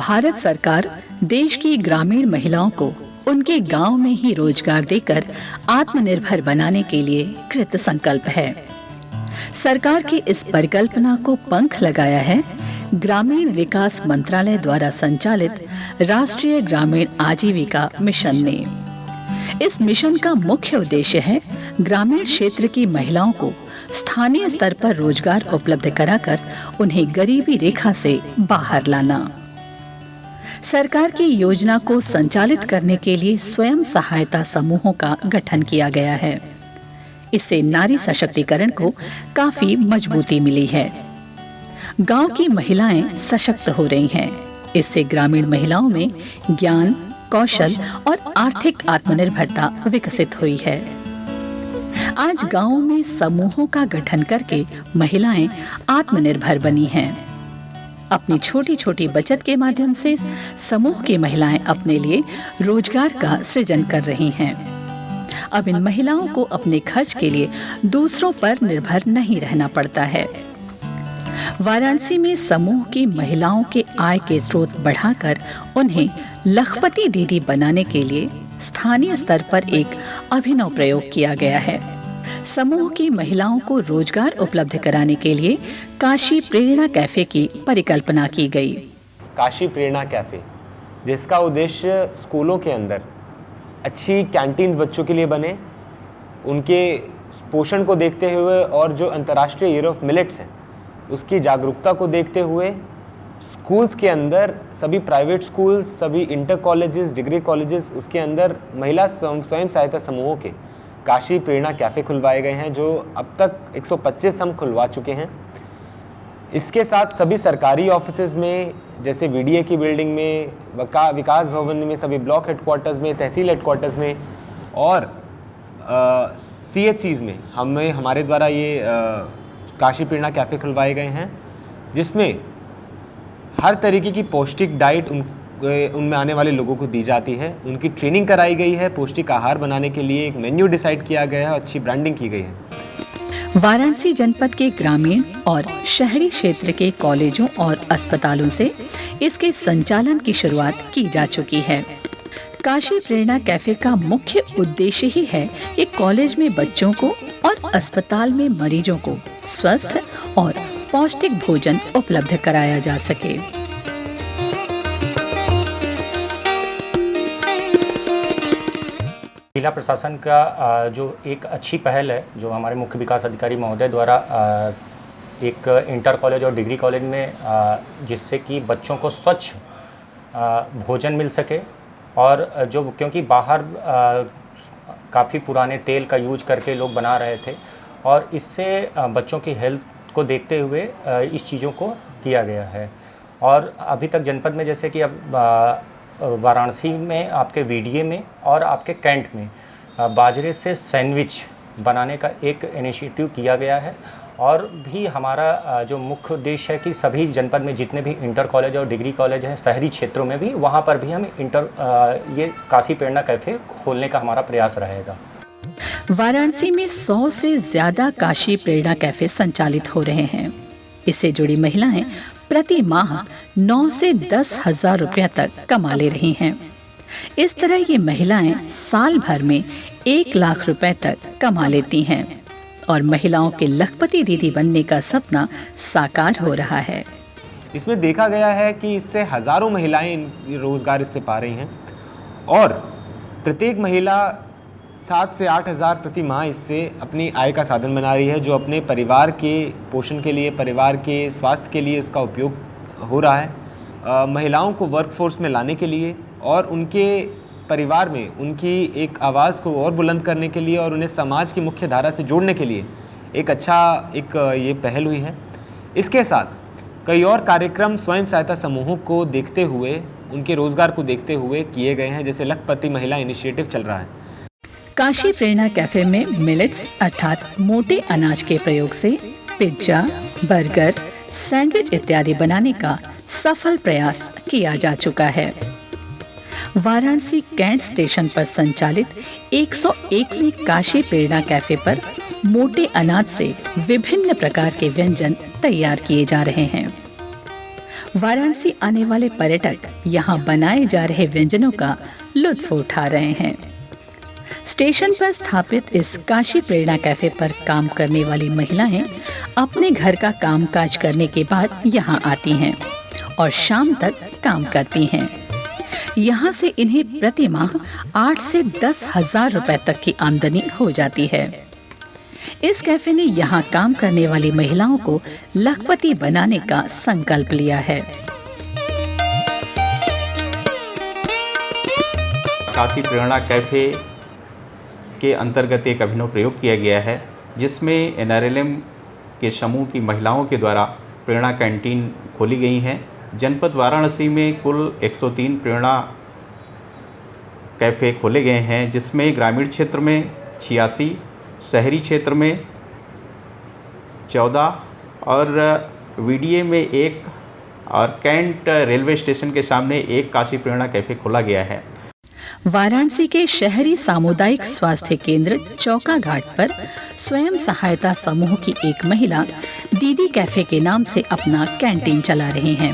भारत सरकार देश की ग्रामीण महिलाओं को उनके गांव में ही रोजगार देकर आत्मनिर्भर बनाने के लिए कृत संकल्प है। सरकार की इस परिकल्पना को पंख लगाया है ग्रामीण विकास मंत्रालय द्वारा संचालित राष्ट्रीय ग्रामीण आजीविका मिशन ने। इस मिशन का मुख्य उद्देश्य है ग्रामीण क्षेत्र की महिलाओं को स्थानीय स्तर पर रोजगार उपलब्ध कराकर उन्हें गरीबी रेखा से बाहर लाना। सरकार की योजना को संचालित करने के लिए स्वयं सहायता समूहों का गठन किया गया है। इससे नारी सशक्तिकरण को काफी मजबूती मिली है। गांव की महिलाएं सशक्त हो रही हैं। इससे ग्रामीण महिलाओं में ज्ञान, कौशल और आर्थिक आत्मनिर्भरता विकसित हुई है। आज गांवों में समूहों का गठन करके महिलाएं आत्मनिर्भर बनी हैं। अपनी छोटी छोटी बचत के माध्यम से समूह की महिलाएं अपने लिए रोजगार का सृजन कर रही हैं। अब इन महिलाओं को अपने खर्च के लिए दूसरों पर निर्भर नहीं रहना पड़ता है। वाराणसी में समूह की महिलाओं के आय के स्रोत बढ़ाकर उन्हें लखपति दीदी बनाने के लिए स्थानीय स्तर पर एक अभिनव प्रयोग किया गया है। समूह की महिलाओं को रोजगार उपलब्ध कराने के लिए काशी प्रेरणा कैफे की परिकल्पना की गई। काशी प्रेरणा कैफे, जिसका उद्देश्य स्कूलों के अंदर अच्छी कैंटीन बच्चों के लिए बने, उनके पोषण को देखते हुए और जो अंतर्राष्ट्रीय ईयर ऑफ मिलेट्स है उसकी जागरूकता को देखते हुए स्कूल्स के अंदर, सभी प्राइवेट स्कूल्स, सभी इंटर कॉलेजेस, डिग्री कॉलेजेस, उसके अंदर महिला स्वयं सहायता समूहों के काशी प्रेरणा कैफ़े खुलवाए गए हैं, जो अब तक 125 हम खुलवा चुके हैं। इसके साथ सभी सरकारी ऑफिसेज में, जैसे वीडीए की बिल्डिंग में, विकास भवन में, सभी ब्लॉक हेडक्वार्टर्स में, तहसील हेडक्वार्टर्स में और CHCs में हमारे द्वारा ये काशी प्रेरणा कैफ़े खुलवाए गए हैं, जिसमें हर तरीके की पौष्टिक डाइट उनमें आने वाले लोगों को दी जाती है। उनकी ट्रेनिंग कराई गई है, पौष्टिक आहार बनाने के लिए एक मेन्यू डिसाइड किया गया है, अच्छी ब्रांडिंग की गई है। वाराणसी जनपद के ग्रामीण और शहरी क्षेत्र के कॉलेजों और अस्पतालों से इसके संचालन की शुरुआत की जा चुकी है। काशी प्रेरणा कैफे का मुख्य उद्देश्य ही है कि कॉलेज में बच्चों को और अस्पताल में मरीजों को स्वस्थ और पौष्टिक भोजन उपलब्ध कराया जा सके। जिला प्रशासन का जो एक अच्छी पहल है, जो हमारे मुख्य विकास अधिकारी महोदय द्वारा एक इंटर कॉलेज और डिग्री कॉलेज में जिससे कि बच्चों को स्वच्छ भोजन मिल सके, और जो क्योंकि बाहर काफ़ी पुराने तेल का यूज करके लोग बना रहे थे, और इससे बच्चों की हेल्थ को देखते हुए इस चीज़ों को किया गया है। और अभी तक जनपद में जैसे कि अब वाराणसी में आपके वीडीए में और आपके कैंट में बाजरे से सैंडविच बनाने का एक इनिशिएटिव किया गया है। और भी हमारा जो मुख्य उद्देश्य है कि सभी जनपद में जितने भी इंटर कॉलेज और डिग्री कॉलेज हैं शहरी क्षेत्रों में भी, वहाँ पर भी हम ये काशी प्रेरणा कैफ़े खोलने का हमारा प्रयास रहेगा। वाराणसी में 100 से ज्यादा काशी प्रेरणा कैफे संचालित हो रहे हैं। इससे जुड़ी महिलाएं प्रति माह 9 से 10 हजार रुपया तक कमा ले रही हैं। इस तरह ये महिलाएं साल भर में 1 लाख रुपए तक कमा लेती हैं और महिलाओं के लखपति दीदी बनने का सपना साकार हो रहा है। इसमें देखा गया है कि इससे हजारों महिलाएं रोजगार इससे पा रही हैं और प्रत्येक महिला 7 से 8 हज़ार प्रति माह इससे अपनी आय का साधन बना रही है, जो अपने परिवार के पोषण के लिए, परिवार के स्वास्थ्य के लिए इसका उपयोग हो रहा है। महिलाओं को वर्कफोर्स में लाने के लिए और उनके परिवार में उनकी एक आवाज़ को और बुलंद करने के लिए और उन्हें समाज की मुख्य धारा से जोड़ने के लिए एक ये पहल हुई है। इसके साथ कई और कार्यक्रम स्वयं सहायता समूहों को देखते हुए, उनके रोजगार को देखते हुए किए गए हैं, जैसे लखपति महिला इनिशिएटिव चल रहा है। काशी प्रेरणा कैफे में मिलेट्स अर्थात मोटे अनाज के प्रयोग से पिज्जा, बर्गर, सैंडविच इत्यादि बनाने का सफल प्रयास किया जा चुका है। वाराणसी कैंट स्टेशन पर संचालित 101वें काशी प्रेरणा कैफे पर मोटे अनाज से विभिन्न प्रकार के व्यंजन तैयार किए जा रहे हैं। वाराणसी आने वाले पर्यटक यहाँ बनाए जा रहे व्यंजनों का लुत्फ उठा रहे हैं। स्टेशन पर स्थापित इस काशी प्रेरणा कैफे पर काम करने वाली महिलाएं अपने घर का कामकाज करने के बाद यहाँ आती हैं और शाम तक काम करती हैं। यहाँ से इन्हें प्रति माह 8 से 10 हजार रुपए तक की आमदनी हो जाती है। इस कैफे ने यहाँ काम करने वाली महिलाओं को लखपति बनाने का संकल्प लिया है। काशी प्रेरणा कैफे के अंतर्गत एक अभिनव प्रयोग किया गया है, जिसमें NRLM के समूह की महिलाओं के द्वारा प्रेरणा कैंटीन खोली गई हैं। जनपद वाराणसी में कुल 103 प्रेरणा कैफ़े खोले गए हैं, जिसमें ग्रामीण क्षेत्र में 86, शहरी क्षेत्र में 14 और VDA में 1 और कैंट रेलवे स्टेशन के सामने एक काशी प्रेरणा कैफ़े खोला गया है। वाराणसी के शहरी सामुदायिक स्वास्थ्य केंद्र चौका घाट पर स्वयं सहायता समूह की एक महिला दीदी कैफे के नाम से अपना कैंटीन चला रही हैं।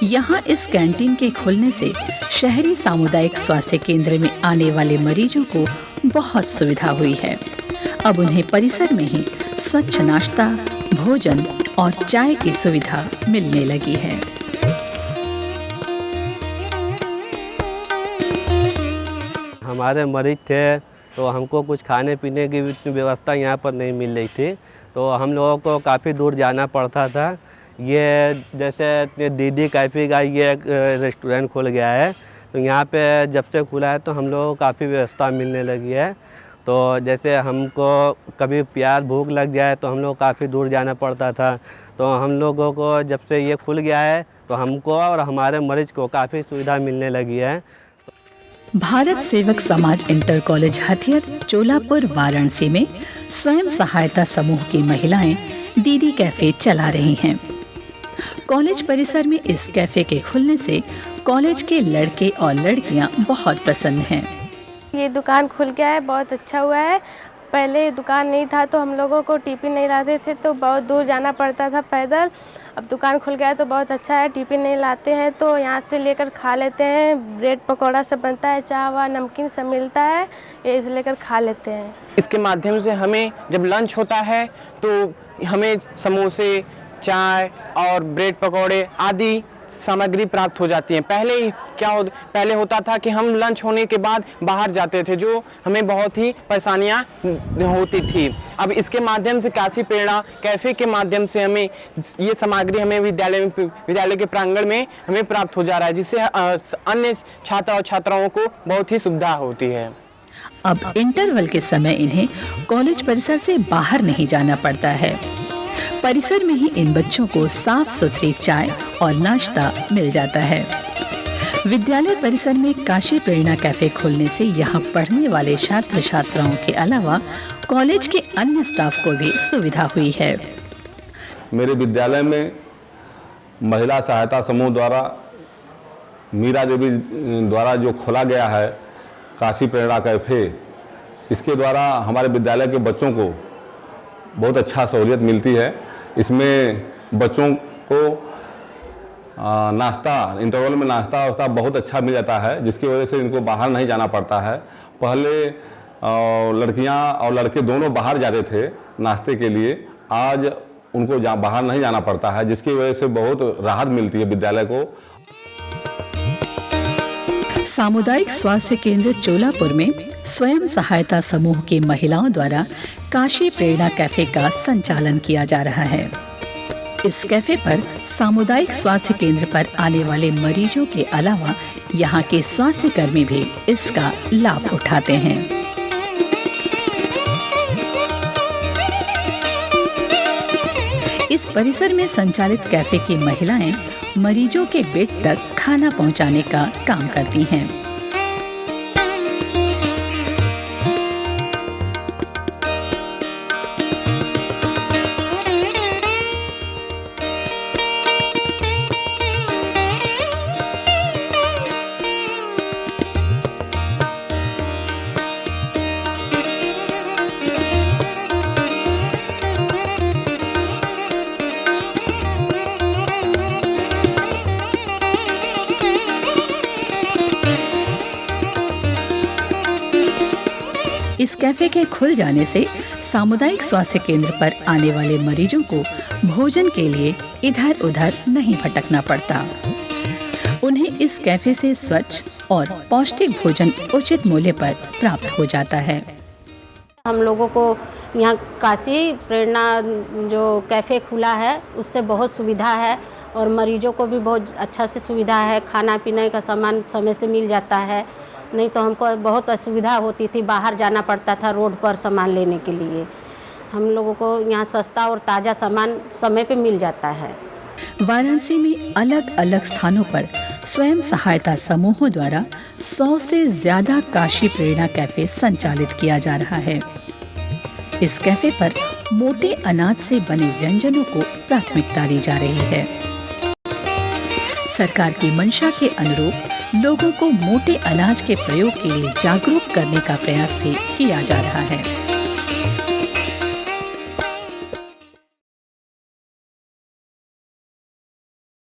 यहाँ इस कैंटीन के खुलने से शहरी सामुदायिक स्वास्थ्य केंद्र में आने वाले मरीजों को बहुत सुविधा हुई है। अब उन्हें परिसर में ही स्वच्छ नाश्ता, भोजन और चाय की सुविधा मिलने लगी है। हमारे मरीज थे तो हमको कुछ खाने पीने की व्यवस्था यहाँ पर नहीं मिल रही थी, तो हम लोगों को काफ़ी दूर जाना पड़ता था। ये जैसे दीदी कैफे का ये एक रेस्टोरेंट खुल गया है, तो यहाँ पे जब से खुला है तो हम लोगों को काफ़ी व्यवस्था मिलने लगी है। तो जैसे हमको कभी प्यास भूख लग जाए तो हम लोग काफ़ी दूर जाना पड़ता था, तो हम लोगों को जब से ये खुल गया है तो हमको और हमारे मरीज को काफ़ी सुविधा मिलने लगी है। भारत सेवक समाज इंटर कॉलेज हथियर चोलापुर वाराणसी में स्वयं सहायता समूह की महिलाएं दीदी कैफे चला रही हैं। कॉलेज परिसर में इस कैफे के खुलने से कॉलेज के लड़के और लड़कियां बहुत प्रसन्न हैं। ये दुकान खुल गया है, बहुत अच्छा हुआ है। पहले दुकान नहीं था तो हम लोगों को टिफिन नहीं लाते थे, तो बहुत दूर जाना पड़ता था पैदल। अब दुकान खुल गया है तो बहुत अच्छा है। टिफिन नहीं लाते हैं तो यहाँ से लेकर खा लेते हैं। ब्रेड पकौड़ा सब बनता है, चाय नमकीन सब मिलता है, ये से लेकर खा लेते हैं। इसके माध्यम से हमें जब लंच होता है तो हमें समोसे, चाय और ब्रेड पकौड़े आदि सामग्री प्राप्त हो जाती है। पहले होता था कि हम लंच होने के बाद बाहर जाते थे, जो हमें बहुत ही परेशानियां होती थी। अब इसके माध्यम से काशी प्रेरणा कैफे के माध्यम से हमें ये सामग्री हमें विद्यालय के प्रांगण में हमें प्राप्त हो जा रहा है, जिससे अन्य छात्र और छात्राओं को बहुत ही सुविधा होती है। अब इंटरवल के समय इन्हें कॉलेज परिसर से बाहर नहीं जाना पड़ता है। परिसर में ही इन बच्चों को साफ सुथरी चाय और नाश्ता मिल जाता है। विद्यालय परिसर में काशी प्रेरणा कैफे खुलने से यहाँ पढ़ने वाले छात्र छात्राओं के अलावा कॉलेज के अन्य स्टाफ को भी सुविधा हुई है। मेरे विद्यालय में महिला सहायता समूह द्वारा मीरा देवी द्वारा जो खोला गया है काशी प्रेरणा कैफे, इसके द्वारा हमारे विद्यालय के बच्चों को बहुत अच्छा सहूलियत मिलती है। इसमें बच्चों को नाश्ता, इंटरवल में नाश्ता वास्ता बहुत अच्छा मिल जाता है, जिसकी वजह से इनको बाहर नहीं जाना पड़ता है। पहले लड़कियां और लड़के दोनों बाहर जाते थे नाश्ते के लिए, आज उनको बाहर नहीं जाना पड़ता है, जिसकी वजह से बहुत राहत मिलती है विद्यालय को। सामुदायिक स्वास्थ्य केंद्र चोलापुर में स्वयं सहायता समूह की महिलाओं द्वारा काशी प्रेरणा कैफे का संचालन किया जा रहा है। इस कैफे पर सामुदायिक स्वास्थ्य केंद्र पर आने वाले मरीजों के अलावा यहाँ के स्वास्थ्य कर्मी भी इसका लाभ उठाते हैं। इस परिसर में संचालित कैफे की महिलाएं मरीजों के बेड तक खाना पहुंचाने का काम करती हैं। इस कैफे के खुल जाने से सामुदायिक स्वास्थ्य केंद्र पर आने वाले मरीजों को भोजन के लिए इधर उधर नहीं भटकना पड़ता। उन्हें इस कैफे से स्वच्छ और पौष्टिक भोजन उचित मूल्य पर प्राप्त हो जाता है। हम लोगों को यहाँ काशी प्रेरणा जो कैफ़े खुला है उससे बहुत सुविधा है और मरीजों को भी बहुत अच्छा से सुविधा है। खाना पीने का सामान समय से मिल जाता है, नहीं तो हमको बहुत असुविधा होती थी, बाहर जाना पड़ता था रोड पर सामान लेने के लिए। हम लोगों को यहाँ सस्ता और ताज़ा सामान समय पे मिल जाता है। वाराणसी में अलग अलग स्थानों पर स्वयं सहायता समूहों द्वारा 100 से ज्यादा काशी प्रेरणा कैफे संचालित किया जा रहा है। इस कैफे पर मोटे अनाज से बने व्यंजनों को प्राथमिकता दी जा रही है। सरकार की मंशा के अनुरूप लोगों को मोटे अनाज के प्रयोग के लिए जागरूक करने का प्रयास भी किया जा रहा है।